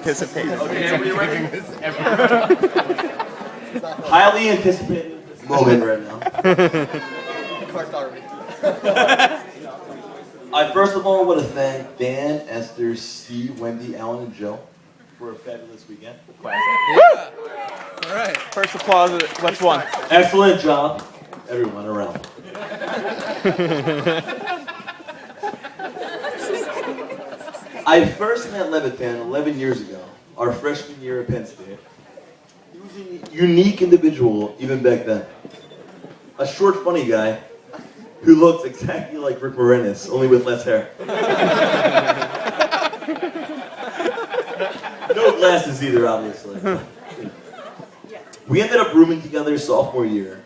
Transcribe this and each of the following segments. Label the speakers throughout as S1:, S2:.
S1: anticipated.
S2: Okay, are we ready? Highly anticipated moment right now. I first of all want to thank Dan, Esther, Steve, Wendy, Alan, and Joe for a fabulous weekend.
S1: Classic. All right. First applause. What's one?
S2: Excellent job, everyone around. I first met Levitan 11 years ago, our freshman year at Penn State. He was a unique individual even back then. A short, funny guy who looks exactly like Rick Moranis, only with less hair. No glasses either, obviously. We ended up rooming together sophomore year,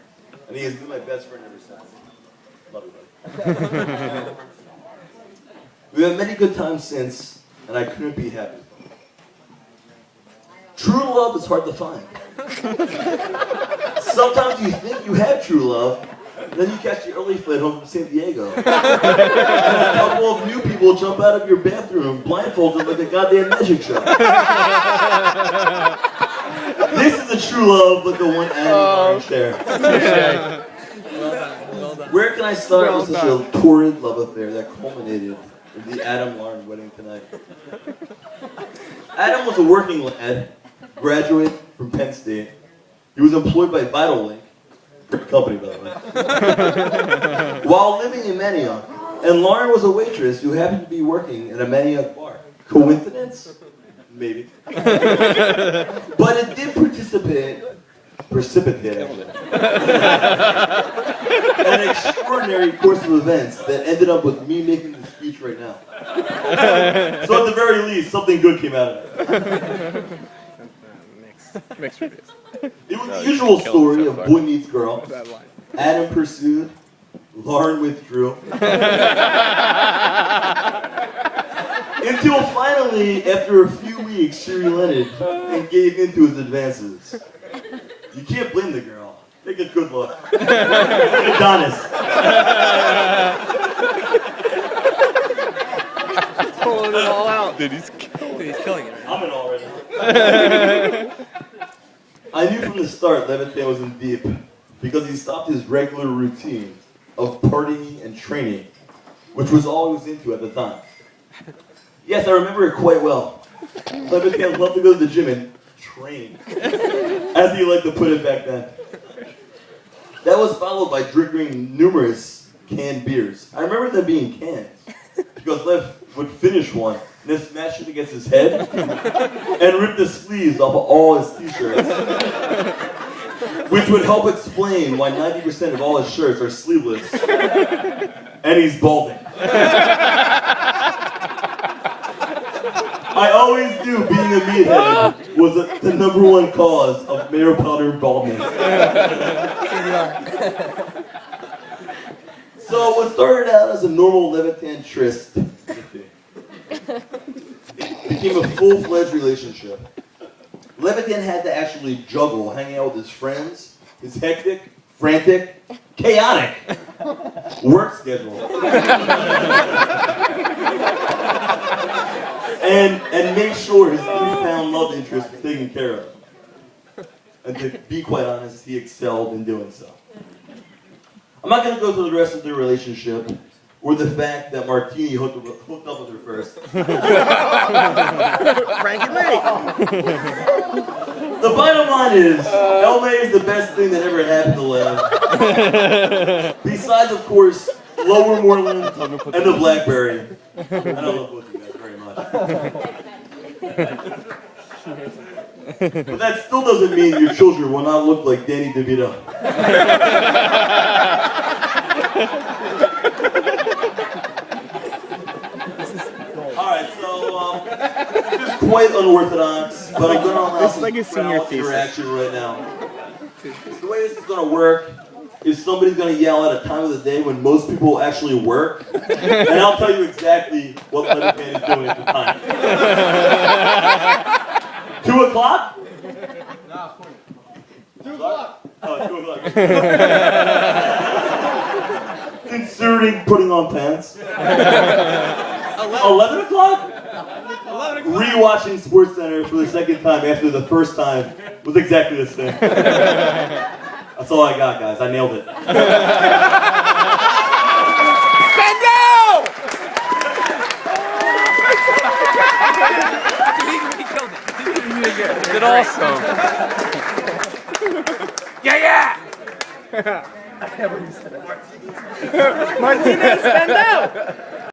S2: and he has been my best friend ever since. Love you, buddy. We have many good times since, and I couldn't be happier. True love is hard to find. Sometimes you think you have true love, and then you catch the early flight home from San Diego. And a couple of new people jump out of your bathroom blindfolded like a goddamn magic show. This is a true love, but the one Adam share.
S1: Well done.
S2: Where can I start with such a torrid love affair that culminated in the Adam-Lauren wedding tonight? Adam was a working lad, graduate from Penn State. He was employed by VitalLink, great company by the way, while living in Manioc. And Lauren was a waitress who happened to be working in a Manioc bar. Coincidence? Maybe. But it did precipitate an extraordinary course of events that ended up with me making the speech right now. So at the very least, something good came out of it.
S1: Mixed reviews.
S2: It was the usual story of boy meets girl. Adam pursued, Lauren withdrew. Until finally, after a few weeks, she relented and gave in to his advances. You can't blame the girl. Take a good look. Adonis.
S1: Pulling it all out.
S3: Dude, he's killing it.
S2: I'm in all right now. I knew from the start Levitan was in deep because he stopped his regular routine of partying and training, which was all he was into at the time. Yes, I remember it quite well. Levitan loved to go to the gym and train, as he liked to put it back then. That was followed by drinking numerous canned beers. I remember them being cans, because Lev would finish one, and then smash it against his head, and rip the sleeves off of all his t-shirts. Which would help explain why 90% of all his shirts are sleeveless, and he's balding. I always knew being a meathead was the number one cause of male powder baldness. So what started out as a normal Levitan tryst became a full-fledged relationship. Levitan had to actually juggle hanging out with his friends, his hectic, frantic, chaotic work schedule. and make sure his newfound love interest was taken care of. And to be quite honest, he excelled in doing so. I'm not going to go through the rest of the relationship or the fact that Martini hooked up with her first.
S1: Frank and May.
S2: The bottom line is, May is the best thing that ever happened to Lev. Besides, of course, Lower Moreland and the Blackberry. And I love both of you guys very much. But that still doesn't mean your children will not look like Danny DeVito. Alright, so this is quite unorthodox, but I'm going to allow some interaction right now. The way this is going to work is somebody's going to yell at a time of the day when most people actually work, and I'll tell you exactly what Levitan is doing at the time. 2 o'clock?
S4: No, 2 o'clock.
S2: Oh, 2 o'clock. Considering putting on pants. 11 o'clock?
S1: 11 o'clock.
S2: Rewatching SportsCenter for the second time after the first time was exactly the same. That's all I got, guys. I nailed it.
S1: Bendo!
S3: He killed it.
S1: You did awesome. Yeah! Martinez, Bendo!